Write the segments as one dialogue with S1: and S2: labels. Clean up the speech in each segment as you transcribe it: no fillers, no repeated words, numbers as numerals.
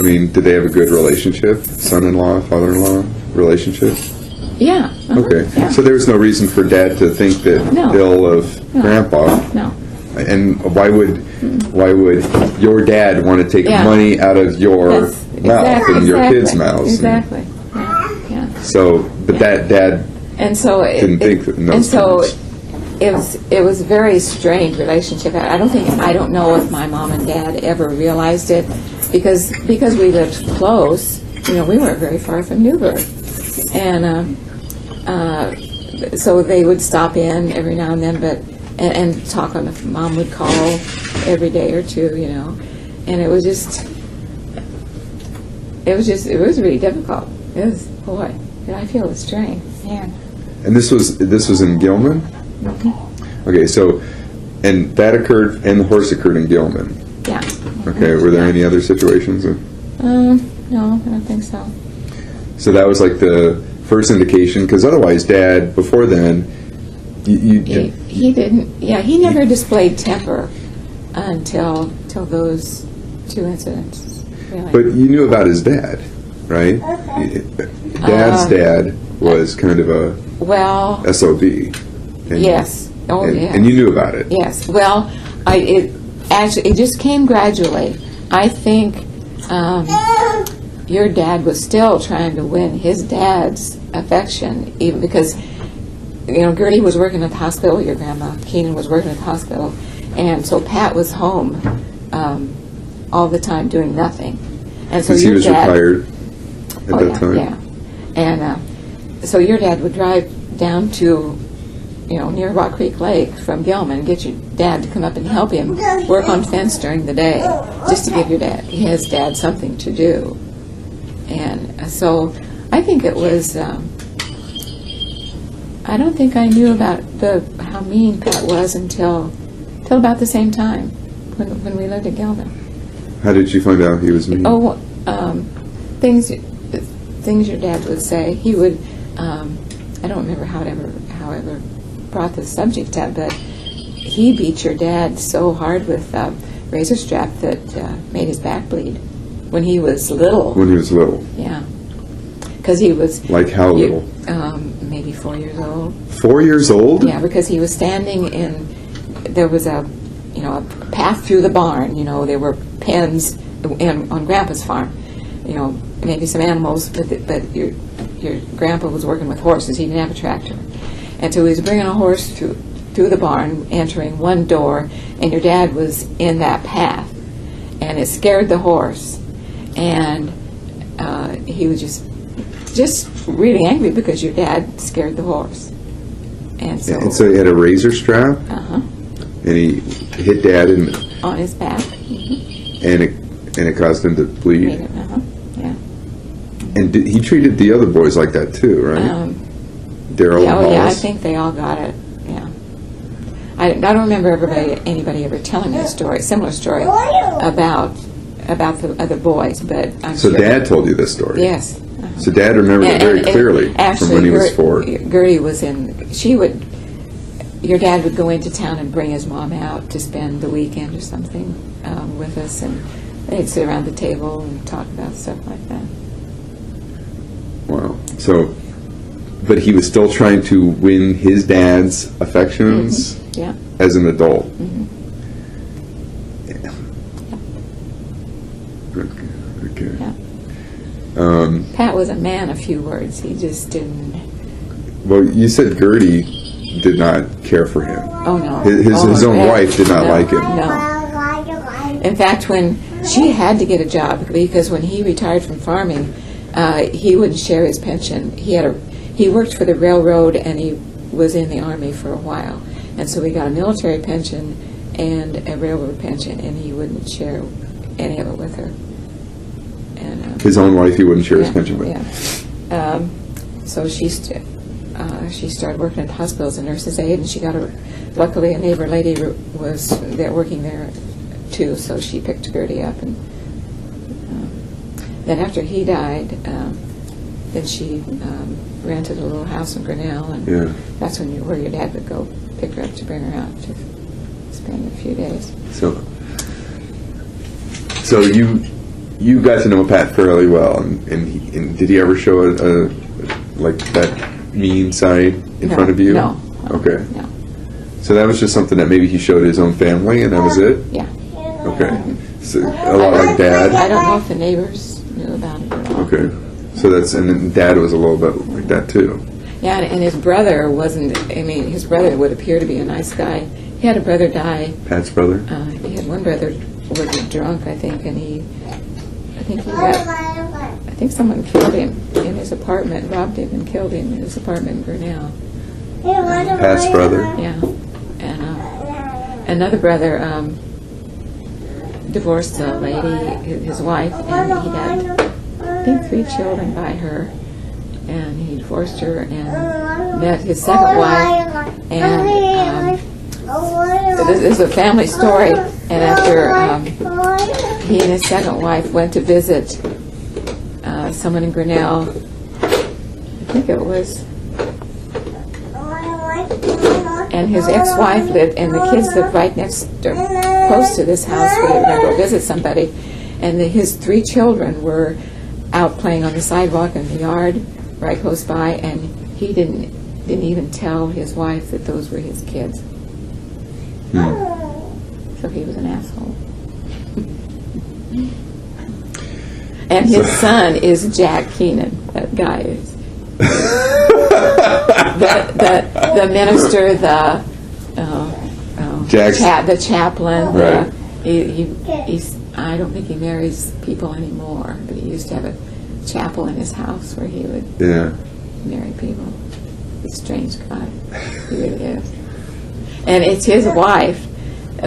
S1: I mean, did they have a good relationship? Son-in-law, father-in-law relationship?
S2: Yeah.
S1: Okay.
S2: Yeah.
S1: So there was no reason for Dad to think that
S2: No.
S1: ill of
S2: No.
S1: Grandpa.
S2: No.
S1: And why would your dad want to take
S2: Yeah.
S1: money out of your mouth and your kids' mouths?
S2: Exactly. Yeah.
S1: So, but that Dad
S2: And so
S1: didn't think in those
S2: and so
S1: terms.
S2: it was a very strange relationship. I don't know if my mom and dad ever realized it, because we lived close. You know, we weren't very far from Newburgh, and so they would stop in every now and then, but and talk on the. Mom would call every day or two, you know, and it was really difficult. It was, boy, did I feel the strain, man.
S1: And this was in Gilman? Okay, so, and that occurred, and the horse occurred in Gilman.
S2: Yeah.
S1: Okay, were there any other situations?
S2: No, I don't think so.
S1: So that was like the first indication, because otherwise, Dad, before then,
S2: He didn't. Yeah, he never displayed temper until those two incidents. Really.
S1: but you knew about his dad, right? Dad's dad was kind of a
S2: Well,
S1: SOB. And,
S2: yes. Oh, yeah.
S1: And you knew about it.
S2: Yes. Well, it just came gradually. I think your dad was still trying to win his dad's affection, even because, you know, Gertie was working at the hospital, your grandma, Keenan, was working at the hospital, and so Pat was home all the time doing nothing. And so
S1: Because he
S2: your
S1: was
S2: dad,
S1: retired at that time.
S2: Yeah. And so your dad would drive down to, you know, near Rock Creek Lake from Gilman and get your dad to come up and help him work on fence during the day, just to give his dad something to do. And so I think it was, I don't think I knew about how mean Pat was until about the same time when we lived at Gilman.
S1: How did you find out he was mean?
S2: Oh, things your dad would say. He would, I don't remember how it ever brought the subject up, but he beat your dad so hard with a razor strap that made his back bleed when he was little.
S1: When he was little.
S2: Yeah. Because he was...
S1: Like how little?
S2: Maybe 4 years old.
S1: 4 years old?
S2: Yeah, because he was standing there was a path through the barn. You know, there were pens on Grandpa's farm. You know, maybe some animals, but your grandpa was working with horses. He didn't have a tractor. And so he was bringing a horse through the barn, entering one door, and your dad was in that path. And it scared the horse. And he was just really angry because your dad scared the horse. And so
S1: he had a razor strap?
S2: Uh-huh.
S1: And he hit Dad
S2: on his back.
S1: And it caused him to bleed?
S2: Uh-huh. Yeah.
S1: And he treated the other boys like that too, right? Daryl and Hollis?
S2: Yeah, I think they all got it. Yeah. I don't remember anybody ever telling me a similar story about the other boys, but I'm
S1: So
S2: sure.
S1: Dad told you this story?
S2: Yes.
S1: So Dad remembered it very clearly from when he was 4.
S2: Gertie was your dad would go into town and bring his mom out to spend the weekend or something with us, and they'd sit around the table and talk about stuff like that.
S1: Wow. So, but he was still trying to win his dad's affections
S2: Yeah.
S1: as an adult. Okay.
S2: Yeah. Pat was a man of few words. He just didn't.
S1: Well, you said Gertie did not care for him.
S2: Oh no.
S1: His own wife did not like him.
S2: No. In fact, when she had to get a job, because when he retired from farming, he wouldn't share his pension. He worked for the railroad and he was in the Army for a while, and so he got a military pension and a railroad pension, and he wouldn't share any of it with her. And
S1: his own wife, he wouldn't share his pension with.
S2: Yeah. So she started working at the hospital as a nurse's aide, and luckily a neighbor lady was there working there too, so she picked Gertie up, and then after he died, then she rented a little house in Grinnell, and that's where your dad would go pick her up to bring her out to spend a few days.
S1: So you got to know Pat fairly well, and did he ever show a like that mean side in
S2: No,
S1: front of you?
S2: no.
S1: Okay.
S2: No.
S1: So that was just something that maybe he showed his own family, and that was it?
S2: Yeah.
S1: Okay. So a lot like
S2: I
S1: Dad?
S2: don't know if the neighbors knew about it at all.
S1: Okay. So that's, and then Dad was a little bit like that too.
S2: Yeah, and his brother wasn't, I mean, his brother would appear to be a nice guy. He had a brother die.
S1: Pat's brother?
S2: He had one brother was a drunk, I think, and I think someone killed him in his apartment, robbed him and killed him in his apartment in Grinnell.
S1: Pat's brother?
S2: Yeah. And another brother divorced a lady, his wife, and he had, I think, 3 children by her. And he divorced her and met his second wife. And this is a family story. And after he and his second wife went to visit someone in Grinnell, I think it was, and his ex-wife lived, and the kids lived right next door, close to this house where they were going to go visit somebody. And his 3 children were out playing on the sidewalk in the yard right close by, and he didn't even tell his wife that those were his kids. So he was an asshole. And his son is Jack Keenan. That guy is the minister, the chaplain.
S1: Right.
S2: He's, I don't think he marries people anymore, but he used to have a chapel in his house where he would marry people. He's a strange guy. He really is. And it's his wife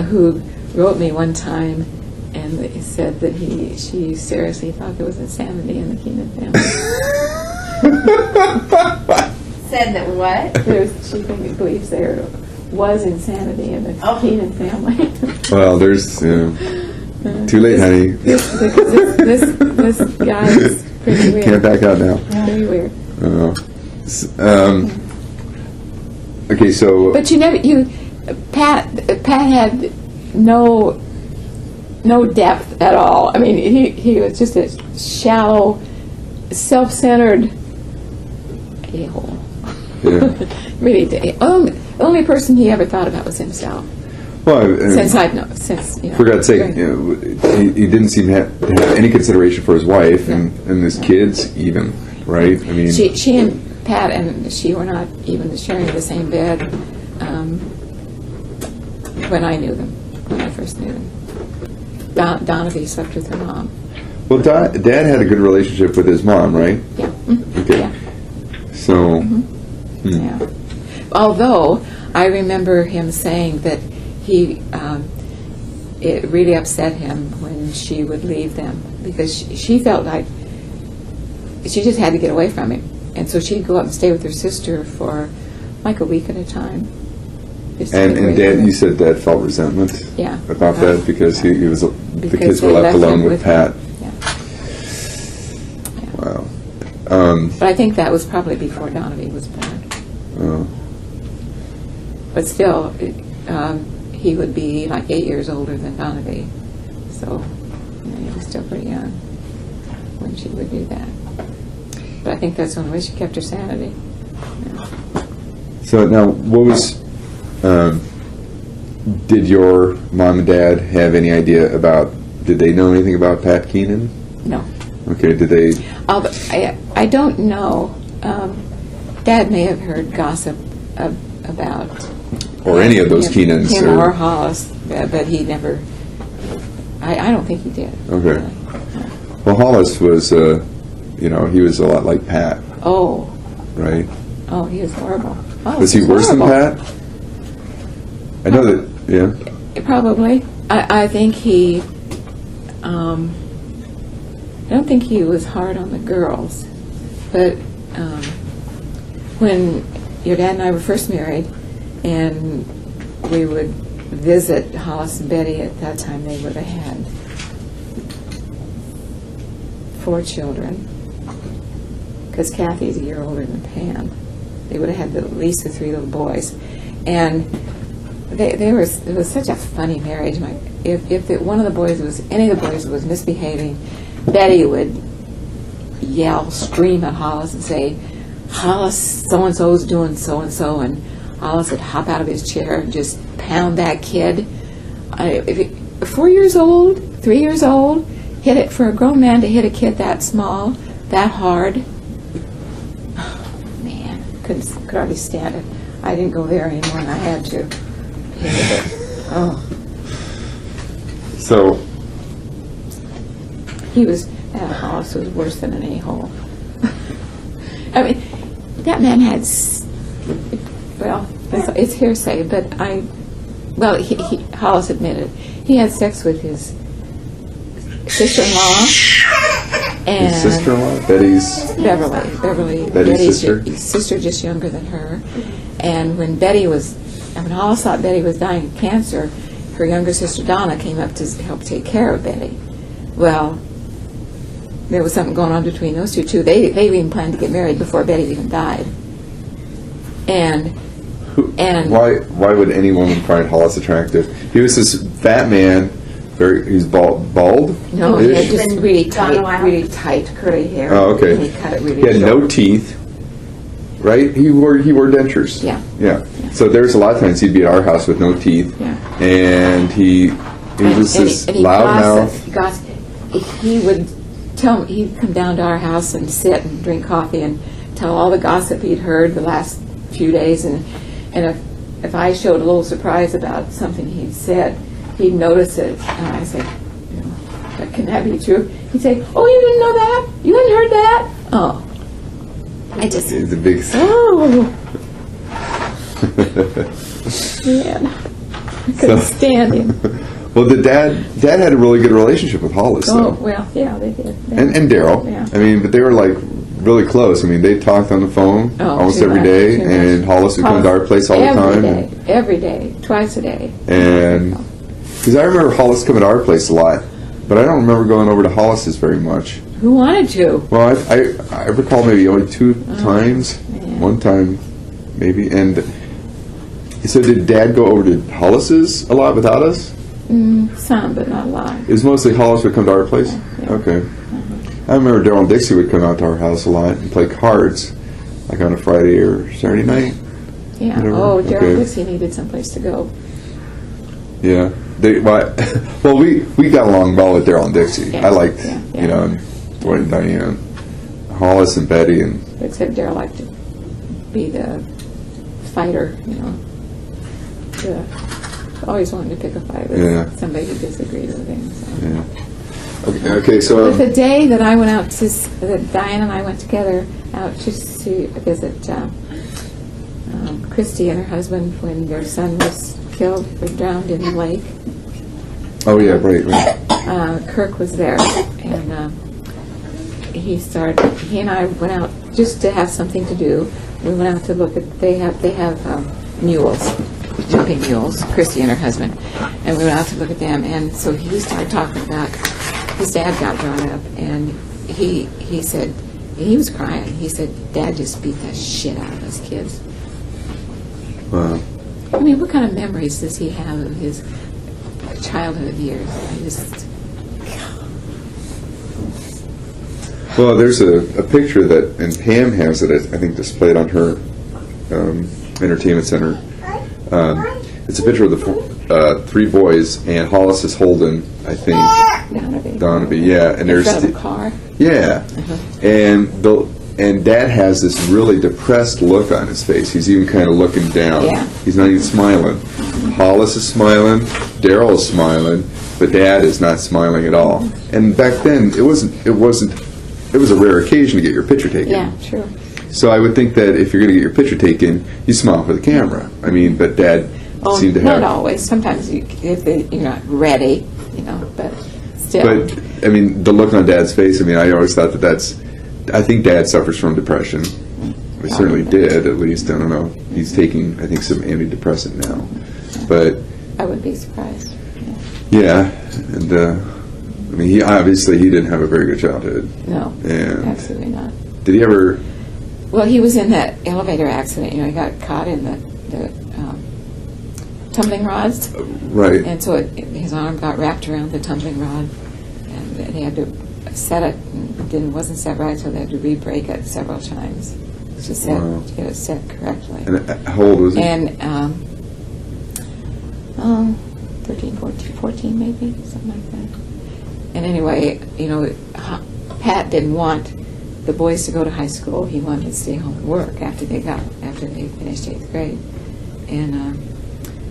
S2: who wrote me one time and he said that she seriously thought there was insanity in the Keenan family.
S3: Said that what?
S2: She believes there was insanity in the Keenan family.
S1: Well, there's too late, honey.
S2: This guy is pretty weird.
S1: Can't back out now.
S2: Very weird.
S1: Okay, so.
S2: But Pat had no depth at all. I mean, he was just a shallow, self-centered a-hole.
S1: Yeah.
S2: Really, the only person he ever thought about was himself.
S1: Well,
S2: Since I've known, since, you know.
S1: for God's sake, he didn't seem to have any consideration for his wife and his kids, even, right? I mean,
S2: She and Pat and she were not even sharing the same bed when I knew them, when I first knew them. Donovan slept with her mom.
S1: well, Dad had a good relationship with his mom, right?
S2: Yeah.
S1: Okay.
S2: Yeah.
S1: So,
S2: Yeah. Although I remember him saying that it really upset him when she would leave them because she felt like she just had to get away from him, and so she'd go up and stay with her sister for like a week at a time.
S1: and Dad, you said Dad felt resentment
S2: Yeah.
S1: about that because the
S2: Because
S1: kids were
S2: they
S1: left
S2: left
S1: alone
S2: him
S1: with
S2: with
S1: Pat.
S2: Yeah.
S1: Wow.
S2: But I think that was probably before Donovan was born.
S1: Oh.
S2: But still, he would be like 8 years older than Donovan, so he was still pretty young when she would do that. But I think that's the only way she kept her sanity. Yeah.
S1: So now, what was? Did your mom and dad have any idea about? Did they know anything about Pat Keenan?
S2: No.
S1: Okay. Did they?
S2: Although, I don't know. Dad may have heard gossip about
S1: Or any of those Keenans?
S2: him or Hollis, but he never. I don't think he did.
S1: Okay.
S2: Really.
S1: Well, Hollis was, he was a lot like Pat,
S2: Oh,
S1: right?
S2: he was horrible. Oh,
S1: Was he worse than
S2: horrible.
S1: Pat? I know that. Yeah.
S2: Probably. I think he. I don't think he was hard on the girls, but when your dad and I were first married, and we would visit Hollis and Betty, at that time they would have had 4 children, because Kathy's a year older than Pam. They would have had at least the 3 little boys, and it was such a funny marriage. If one of the boys any of the boys was misbehaving, Betty would yell, scream at Hollis and say, Hollis, so-and-so's doing so-and-so, and Hollis would hop out of his chair and just pound that kid. 4 years old, 3 years old, hit it for a grown man to hit a kid that small, that hard. Man, could hardly stand it. I didn't go there anymore, and I had to. Oh,
S1: So,
S2: Hollis was worse than an a-hole. I mean, that man had, well, it's hearsay, but Hollis admitted he had sex with his sister-in-law and
S1: his sister-in-law,
S2: Beverly,
S1: Betty's sister?
S2: sister just younger than her. And when Hollis thought Betty was dying of cancer, her younger sister Donna came up to help take care of Betty. Well, there was something going on between those two too. They even planned to get married before Betty even died. And
S1: why would any woman find Hollis attractive? He was this fat man. He's bald.
S2: No, he had
S1: Ish?
S2: just really tight curly hair.
S1: Oh, okay.
S2: And he cut it really
S1: He had
S2: short.
S1: no teeth, right? He wore dentures.
S2: Yeah.
S1: So there's a lot of times he'd be at our house with no teeth,
S2: Yeah.
S1: and he was this loud mouth.
S2: He would he'd come down to our house and sit and drink coffee and tell all the gossip he'd heard the last few days, and if I showed a little surprise about something he'd said, he'd notice it, and I say, can that be true? He'd say, oh, you didn't know that? You hadn't heard that? Oh.
S1: He's a big.
S2: Oh. Man. I couldn't stand him.
S1: Well, the dad had a really good relationship with Hollis,
S2: Oh,
S1: though.
S2: well, yeah, they did.
S1: And Daryl.
S2: Yeah.
S1: I mean, but they were like really close. I mean, they talked on the phone almost
S2: too
S1: every
S2: much,
S1: day,
S2: too much.
S1: and Hollis would come to our place all the time.
S2: Every day, twice a day.
S1: And because I remember Hollis coming to our place a lot, but I don't remember going over to Hollis's very much.
S2: Who wanted to?
S1: Well, I recall maybe only two times.
S2: yeah.
S1: One time, maybe. And so did Dad go over to Hollis's a lot without us?
S2: Some, but not a lot.
S1: It was mostly Hollis would come to our place?
S2: Yeah.
S1: Okay. I remember Daryl and Dixie would come out to our house a lot and play cards, like on a Friday or Saturday night.
S2: Yeah.
S1: Whatever.
S2: Oh, Daryl
S1: Okay.
S2: Dixie needed someplace to go.
S1: Yeah. Well, we got along well with Daryl and Dixie.
S2: Yeah.
S1: I liked,
S2: Yeah.
S1: Dwight and Diane, Hollis and Betty, and
S2: Except Daryl liked to be the fighter, always wanted to pick a fight with somebody who disagreed with him. So.
S1: yeah. Okay, so
S2: But the day that I went out that Diane and I went together out just to visit Christy and her husband when their son was killed or drowned in the lake.
S1: oh yeah, right.
S2: Kirk was there, and he and I went out just to have something to do. We went out to look at, they have mules, jumping mules, Christy and her husband, and we went out to look at them, and so he started talking about, his dad got brought up, and he said, he was crying, he said, Dad just beat the shit out of us kids.
S1: Wow.
S2: I mean, what kind of memories does he have of his childhood years?
S1: Well, there's a picture that, and Pam has it, I think, displayed on her entertainment center. It's a picture of the three boys, and Hollis is holding, I think, Donaby, yeah. And
S2: in front of the car?
S1: Yeah. And Dad has this really depressed look on his face. He's even kind of looking down.
S2: Yeah.
S1: He's not even smiling. Hollis is smiling, Daryl is smiling, but Dad is not smiling at all. And back then, it was a rare occasion to get your picture taken.
S2: Yeah, true.
S1: So I would think that if you're going to get your picture taken, you smile for the camera. I mean, but Dad seemed to have...
S2: Not always. Sometimes if you're not ready, but still.
S1: But, I mean, the look on Dad's face, I mean, I always thought I think Dad suffers from depression. He certainly did, at least. I don't know. He's taking, I think, some antidepressant now. But...
S2: I would be surprised.
S1: Yeah. And, I mean, he didn't have a very good childhood.
S2: No,
S1: And
S2: absolutely not.
S1: did he ever...
S2: Well, he was in that elevator accident. He got caught in the tumbling rods.
S1: Right.
S2: And so his arm got wrapped around the tumbling rod, and he had to set it, and wasn't set right, so they had to re-break it several times to set,
S1: Wow.
S2: to get it set correctly.
S1: And how old was he?
S2: And 13, 14 maybe, something like that. And anyway, Pat didn't want the boys to go to high school. He wanted to stay home and work after they finished 8th grade. And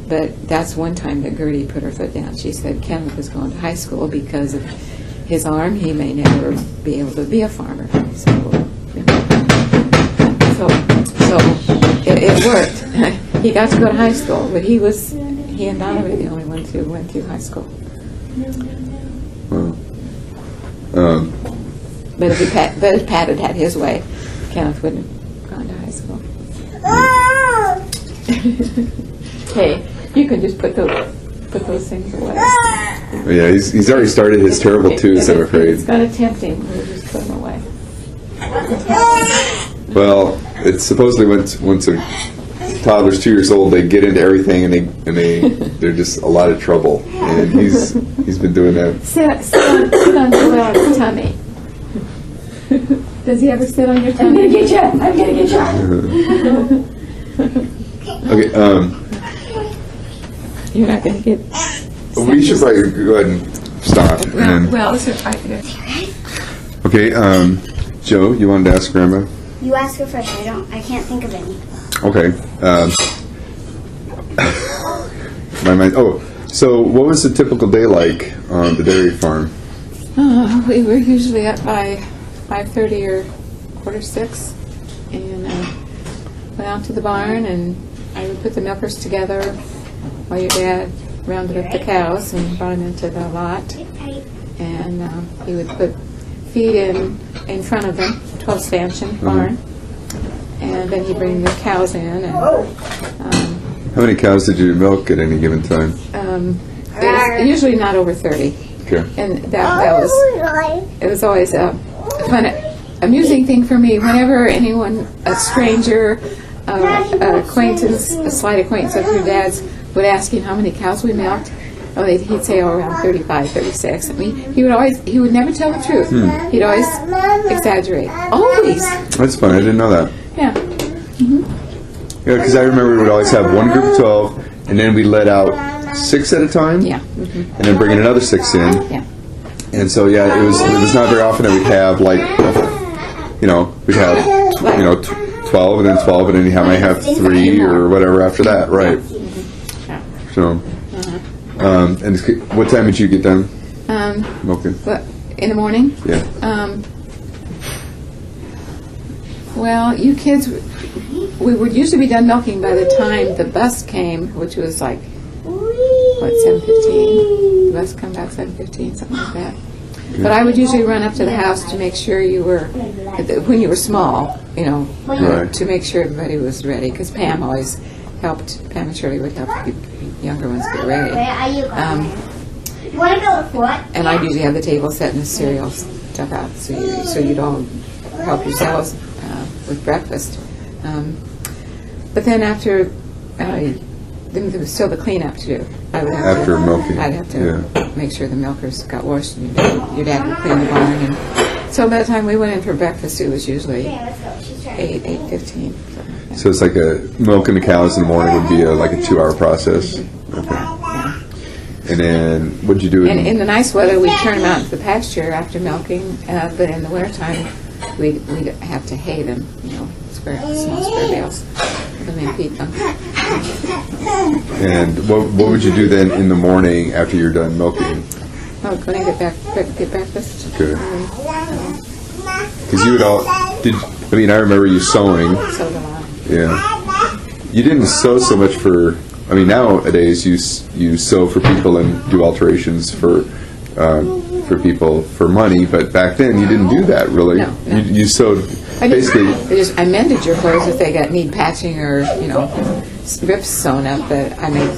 S2: but that's one time that Gertie put her foot down. She said Kenneth was going to high school because of his arm. He may never be able to be a farmer. So it worked. He got to go to high school, but he and Donna were the only ones who went through high school.
S1: Wow.
S2: But if Pat had had his way, Kenneth wouldn't have gone to high school. Hey, you can just put those things away.
S1: Yeah, he's already started his terrible twos, I'm afraid.
S2: It's kind of tempting. We'll just put them away.
S1: Well, it's supposedly once a toddler's 2 years old, they get into everything and they're just a lot of trouble. And he's been doing that.
S2: Sit on Joel's tummy. Does he ever sit on your tummy? I'm gonna get you.
S1: Okay.
S2: You're not gonna get.
S1: We should probably go ahead and stop. And then,
S2: Well, this is right.
S1: okay. Joe, you wanted to ask Grandma?
S4: You ask her first. I can't think of any.
S1: Okay. My mind. Oh, so what was a typical day like on the dairy farm?
S2: We were usually up by 5:30 or 5:45, and went out to the barn, and I would put the milkers together while your dad rounded up the cows and brought them into the lot. And he would put feed in front of them, 12 stanchion barn, and then he'd bring the cows in. And
S1: How many cows did you milk at any given time?
S2: it was usually not over 30.
S1: Okay.
S2: And that was, it was always a fun, amusing thing for me. Whenever anyone, a stranger, an acquaintance, a slight acquaintance of your dad's, would ask him how many cows we milked, he'd say, around 35, 36. I mean, he would never tell the truth. He'd always exaggerate. Always.
S1: That's fun. I didn't know that.
S2: Yeah.
S1: Yeah, because I remember we would always have one group of 12, and then we let out 6 at a time.
S2: Yeah.
S1: And then bring in another 6 in.
S2: Yeah.
S1: And so yeah, it was not very often that we'd have we'd have 12 and then 12 and then you might have 3 or whatever after that, right? So, and what time did you get done milking?
S2: But in the morning?
S1: Yeah.
S2: Well, you kids, we would usually be done milking by the time the bus came, which was like, 7:15? The bus come back 7:15, something like that. But I would usually run up to the house to make sure you were, when you were small,
S1: Right.
S2: to make sure everybody was ready, because Pam always helped, Pam and Shirley would help the younger ones get ready.
S4: Where are you going? You want to go with what?
S2: And I'd usually have the table set and the cereal stuff out, so you'd all help yourselves with breakfast. But then after, then there was still the cleanup to do. I would have
S1: After milking.
S2: I'd have to make sure the milkers got washed, and your dad would clean the barn. And so by the time we went in for breakfast, it was usually
S4: Okay, let's go. She's trying.
S2: 8:15.
S1: So it's like milking the cows in the morning would be like a 2-hour process. Okay. And then what'd you do?
S2: And in the nice weather, we'd turn them out into the pasture after milking, but in the wintertime, we'd have to hay them, small square bales, and then feed them.
S1: And what would you do then in the morning after you're done milking?
S2: Oh, when I get breakfast.
S1: Okay. Because you would all I remember you sewing.
S2: So do I.
S1: Yeah. You didn't sew so much for. Nowadays you sew for people and do alterations for people for money, but back then you didn't do that really.
S2: No.
S1: You sewed basically.
S2: I mended your clothes if they need patching or rips sewn up, but I made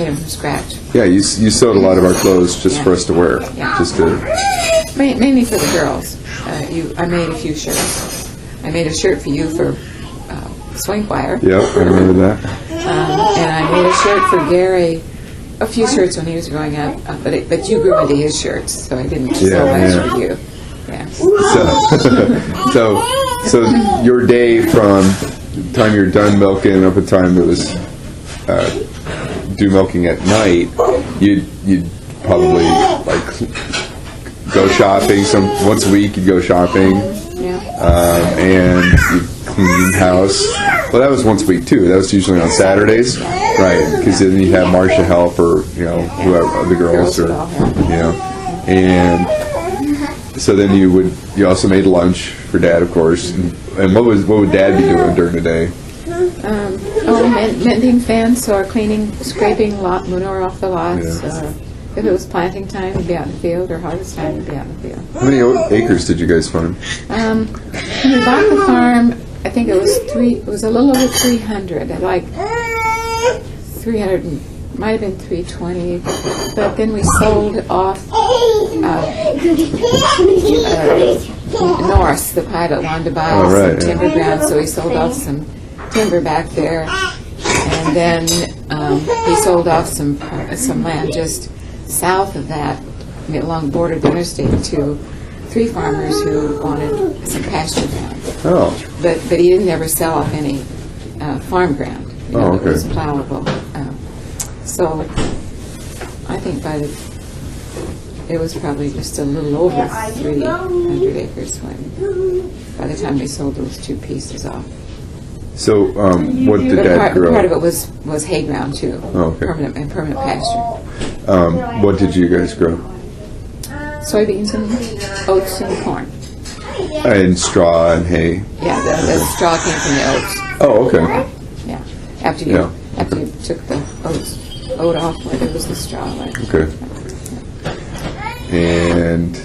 S2: them from scratch.
S1: Yeah, you sewed a lot of our clothes just for us to wear.
S2: Yeah.
S1: Just to.
S2: Mainly for the girls. I made a few shirts. I made a shirt for you for swing choir.
S1: Yep, I remember that.
S2: And I made a shirt for Gary, a few shirts when he was growing up, but you grew into his shirts, so I didn't sew much for you. Yeah.
S1: So your day from the time you're done milking up to the time it was do milking at night, you'd probably like go shopping. Once a week you'd go shopping,
S2: Yeah.
S1: and you'd clean house. Well, that was once a week too. That was usually on Saturdays, right? Because then you have Marcia help, or whoever the girls, or
S2: would all help.
S1: and so then you also made lunch for Dad, of course. And what would Dad be doing during the day?
S2: Mending fence or cleaning, scraping manure off the lots.
S1: Yeah.
S2: If it was planting time, he'd be out in the field, or harvest time, he'd be out in the field.
S1: How many acres did you guys farm?
S2: When we bought the farm, I think it was a little over 300. Like 300, might have been 320. But then we sold off Norris, the pilot, wanted to buy
S1: Oh, right,
S2: some
S1: yeah.
S2: timber ground, so he sold off some timber back there. And then he sold off some land just south of that, along the border of the interstate, to 3 farmers who wanted some pasture ground.
S1: Oh,
S2: But he didn't ever sell off any farm ground.
S1: Oh,
S2: That was
S1: okay.
S2: plowable. So I think it was probably just a little over 300 acres by the time we sold those 2 pieces off.
S1: so what did
S2: But
S1: Dad grow?
S2: part of it was hay ground too.
S1: Oh, okay.
S2: Permanent pasture.
S1: What did you guys grow?
S2: Soybeans and oats and corn.
S1: And straw and hay.
S2: Yeah, the straw came from the oats.
S1: Oh, okay.
S2: Yeah, after you took the oat off, where there was the straw. Like.
S1: Okay. And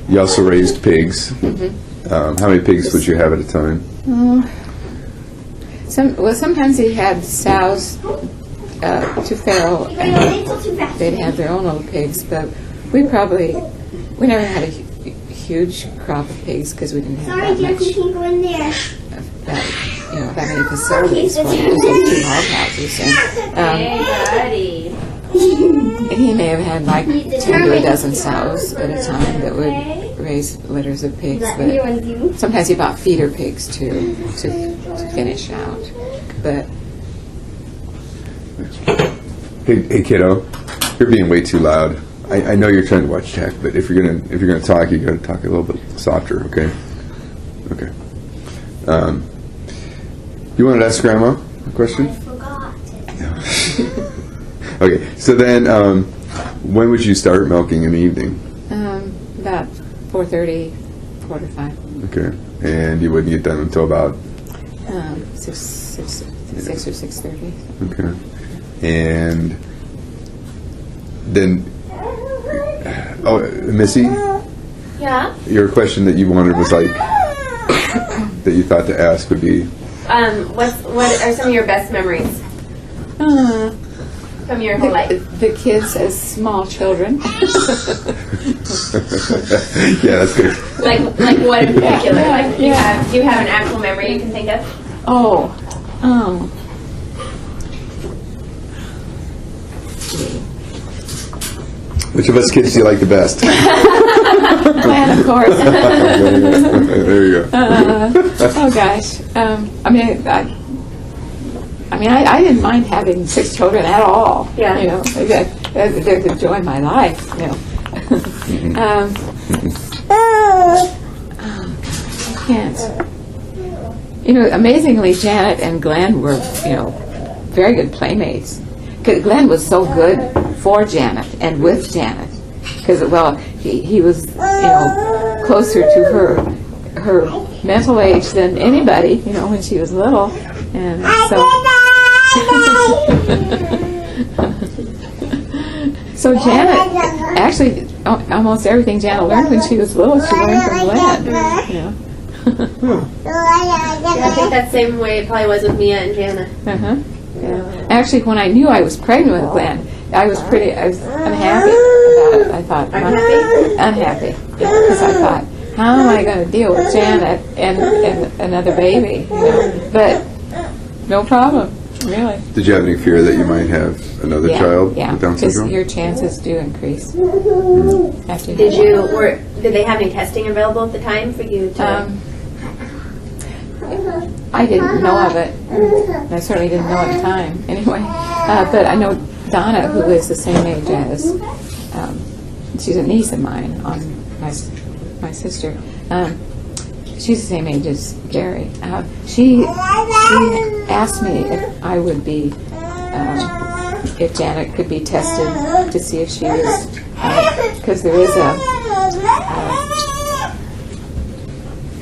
S1: you also raised pigs.
S2: Mm-hmm.
S1: How many pigs would you have at a time?
S2: Sometimes he had sows to farrow, and they'd have their own little pigs. But we never had a huge crop of pigs because we didn't have
S4: Sorry,
S2: that
S4: Jack,
S2: much.
S4: you can't go in there.
S2: That many facilities for it. It was like 2 hog houses,
S3: Hey, buddy.
S2: and he may have had like 10 to a dozen sows at a time that would raise litters of pigs.
S4: Let me run
S2: But
S4: you.
S2: sometimes he bought feeder pigs too to finish out. But
S1: Hey, kiddo, you're being way too loud. I know you're trying to watch tech, but if you're gonna talk, you gotta talk a little bit softer, okay? Okay. You wanted to ask Grandma a question?
S4: I forgot.
S1: Okay. So then, when would you start milking in the evening?
S2: about 4:30, 4 to 5.
S1: Okay. And you wouldn't get done until about
S2: 6 or 6:30.
S1: okay. And then, Missy,
S3: Yeah.
S1: your question that you wanted was like that you thought to ask would be.
S3: What are some of your best memories from your whole life?
S2: The kids as small children.
S1: Yeah, that's good.
S3: Like what in particular?
S2: Yeah,
S3: Like do you have an actual memory you can think of?
S2: Oh.
S1: Which of us kids do you like the best?
S2: Glenn, of course.
S1: There you go.
S2: Oh gosh. I didn't mind having 6 children at all.
S3: Yeah.
S2: You know, they're the joy of my life. You know. I can't. You know, amazingly, Janet and Glenn were, very good playmates. 'Cause Glenn was so good for Janet and with Janet. Because, he was, closer to her mental age than anybody, when she was little. And so... So Janet, actually, almost everything Janet learned when she was little, she learned from Glenn.
S3: I think that's the same way it probably was with Mia and Jana.
S2: Uh-huh. Yeah. Actually, when I knew I was pregnant with Glenn, I was unhappy about it. I thought, unhappy, because I thought, how am I going to deal with Janet and another baby? But no problem, really.
S1: Did you have any fear that you might have another child
S2: Yeah,
S1: with Down
S2: because
S1: syndrome?
S2: your chances do increase. After
S3: Did you did they have any testing available at the time for you to?
S2: I didn't know of it. I certainly didn't know at the time, anyway. But I know Donna, who is the same age as, she's a niece of mine, on my sister. She's the same age as Gary. She asked me if I would be, if Janet could be tested to see if she was, because there is a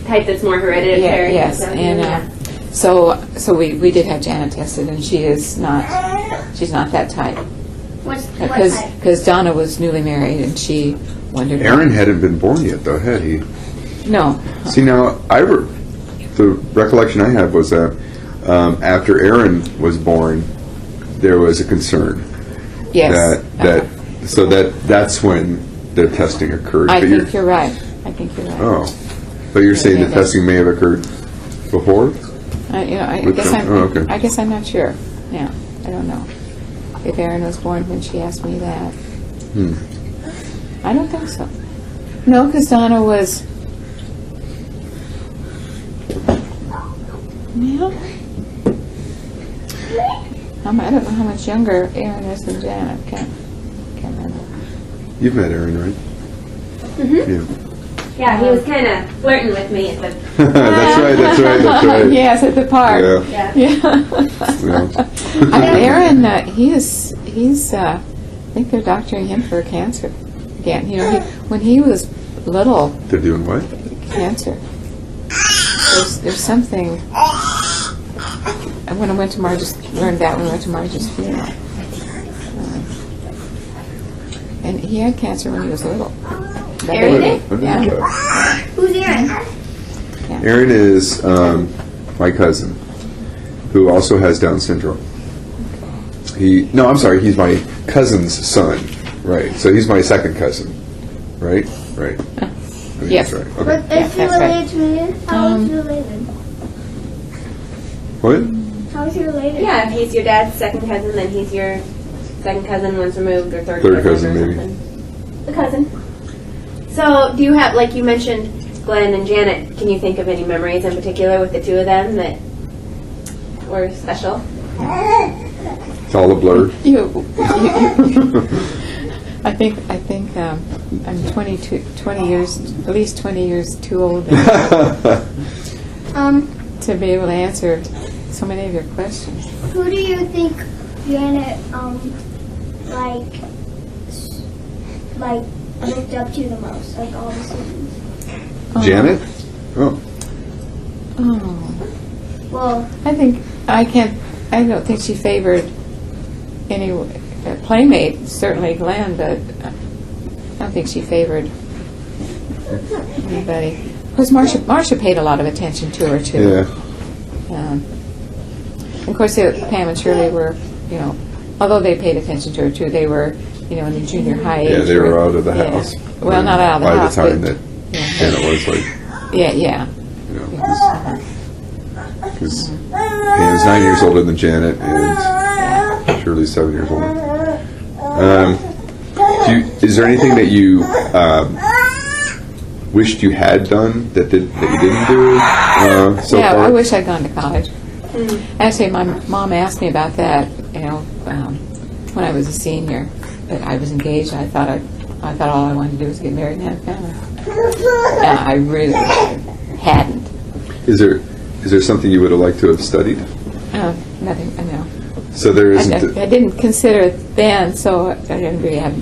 S3: Type that's more hereditary.
S2: yes,
S3: so,
S2: and
S3: yeah.
S2: so we did have Janet tested, and she's not that type.
S4: What type?
S2: Because Donna was newly married, and she wondered.
S1: Aaron hadn't been born yet, though, had he?
S2: No.
S1: See, now, the recollection I have was that after Aaron was born, there was a concern.
S2: Yes.
S1: That's when the testing occurred.
S2: I
S1: But
S2: think you're right. I think you're right.
S1: Oh. But you're saying the
S2: Yeah.
S1: testing may have occurred before?
S2: I
S1: With
S2: guess
S1: them? Oh, okay.
S2: I guess I'm not sure. Yeah, I don't know if Aaron was born when she asked me that. I don't think so. No, because Donna was. Yeah. I don't know how much younger Aaron is than Janet. Can't remember.
S1: You've met Aaron, right?
S3: Mm-hmm. Yeah, he was kind of flirting with me at the.
S1: Yeah. That's right.
S2: Yes, at the park.
S1: Yeah.
S3: Yeah.
S2: Aaron, he's. I think they're doctoring him for cancer again. You know, when he was little,
S1: They're doing what?
S2: cancer. There's something. When I went to Marge's, learned that when I went to Marge's funeral. And he had cancer when he was little. That
S3: Aaron
S2: baby.
S3: did?
S2: Yeah.
S4: Who's Aaron?
S1: Aaron is my cousin, who also has Down syndrome. He's my cousin's son, right? So he's my second cousin, right? Right. I think
S2: Yes.
S1: that's right.
S4: But
S1: Okay.
S4: is he
S2: that's right.
S4: related to me? How is he related?
S1: What?
S4: How is he related?
S3: Yeah, if he's your dad's second cousin, then he's your second cousin once removed, or third
S1: Third
S3: cousin,
S1: cousin,
S3: or
S1: maybe.
S3: something. A cousin. So, do you have, like you mentioned, Glenn and Janet, can you think of any memories in particular with the two of them that were special?
S1: It's all a blur.
S2: I think I'm 20 years, at least 20 years too old to be able to answer so many of your questions.
S4: Who do you think Janet looked up to the most, like all the siblings?
S1: Janet? Oh.
S2: Oh.
S4: Well,
S2: I don't think she favored any playmate, certainly Glenn, but I don't think she favored anybody. Of course, Marcia paid a lot of attention to her, too.
S1: Yeah.
S2: Of course, Pam and Shirley were, although they paid attention to her, too, they were, in the junior high age.
S1: Yeah, they were out of the
S2: Yeah.
S1: house.
S2: Well, not out of the house.
S1: By the time
S2: but-
S1: that Janet was like,
S2: Yeah.
S1: because Pam's 9 years older than Janet, and Shirley's 7 years older. Is there anything that you wished you had done that you didn't do so
S2: Yeah,
S1: far?
S2: I wish I'd gone to college. Actually, my mom asked me about that, when I was a senior, but I was engaged. I thought all I wanted to do was get married and have a family. I really hadn't.
S1: Is there something you would have liked to have studied?
S2: Nothing. No.
S1: So there isn't.
S2: I didn't consider it then, so I didn't really have.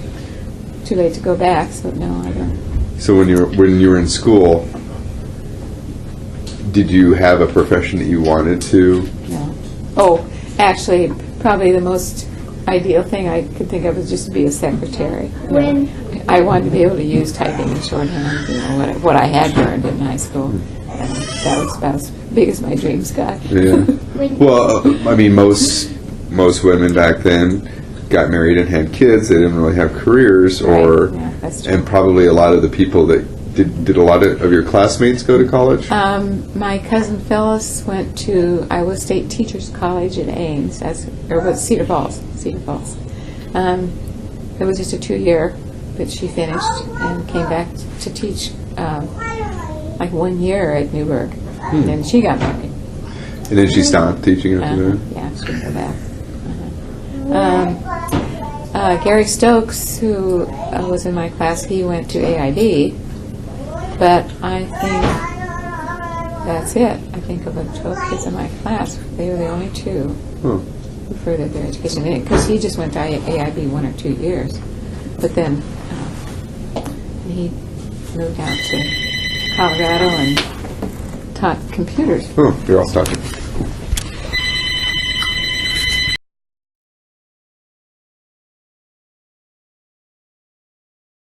S2: Too late to go back. So no, I don't.
S1: So when you were in school, did you have a profession that you wanted to?
S2: No. Oh, actually, probably the most ideal thing I could think of was just to be a secretary.
S4: When-
S2: I wanted to be able to use typing and shorthand, what I had learned in high school. That was about as big as my dreams got.
S1: Yeah. Well, I mean, most women back then got married and had kids. They didn't really have careers, or
S2: Right, yeah, that's true.
S1: and probably a lot of the people that did a lot of your classmates go to college?
S2: My cousin Phyllis went to Iowa State Teachers College in Ames, Cedar Falls. It was just a 2-year but she finished and came back to teach like 1 year at Newburgh. And then she got married.
S1: And then she stopped teaching after that?
S2: Yeah, she came back. Gary Stokes, who was in my class, he went to AIB, but I think that's it. I think of the 12 kids in my class, they were the only two
S1: Huh.
S2: who furthered their education. Because he just went to AIB 1 or 2 years, but then he moved out to Colorado and taught computers.
S1: Oh, you're all talking.